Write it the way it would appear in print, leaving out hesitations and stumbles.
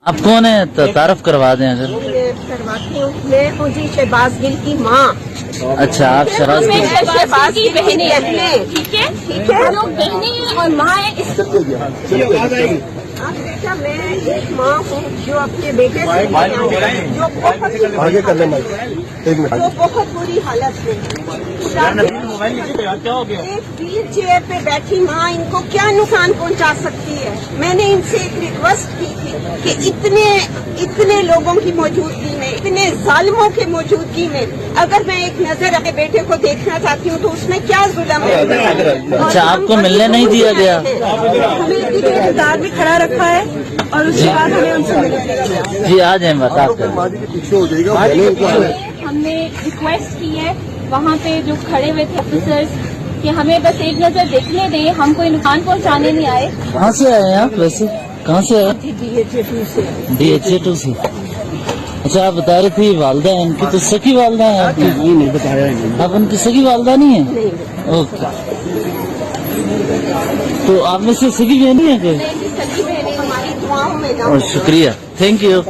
آپ کون ہیں؟ تعارف کروا دیں اگر. کرواتی ہوں. میں ہوں جی شہباز گل کی ماں. اچھا آپ شہباز میں گل. شہباز کی بہنیں ہیں. ٹھیک ہے ہم لوگ بہنیں ہیں اور ماں ہے. بیٹا میں ایک ماں ہوں جو اپنے بیٹے سے جو بہت بری حالت میں ایک ویل چیئر پہ بیٹھی ماں ان کو کیا نقصان پہنچا سکتی ہے. میں نے ان سے ایک ریکویسٹ کی تھی کہ اتنے لوگوں کی موجودگی میں اتنے ظالموں کی موجودگی میں اگر میں ایک نظر اپنے بیٹے کو دیکھنا چاہتی ہوں تو اس میں کیا ظلم ہے. اچھا آپ کو ملنے نہیں دیا گیا؟ ہمیں انتظار بھی کھڑا رکھا ہے اور اس کے بعد ہمیں ان سے ملنے. جی آ جائیں بات آپ کریں. ہم نے ریکویسٹ کی ہے وہاں پہ جو کھڑے ہوئے تھے آفیسرز کہ ہمیں بس ایک نظر دیکھنے دیں, ہم کوئی نقصان پہنچانے نہیں آئے. کہاں سے آئے ہیں آپ ویسے؟ کہاں سے آئے؟ DHA2 سے. اچھا آپ بتا رہی تھی والدہ ہیں ان کی, تو سکی والدہ ہیں آپ کی؟ نہیں بتایا. آپ ان کی سکی والدہ نہیں ہیں؟ اوکے. تو آپ میں سے سکی بہن ہے کہ؟ ہماری دعاؤں میں شکریہ, تھینک یو.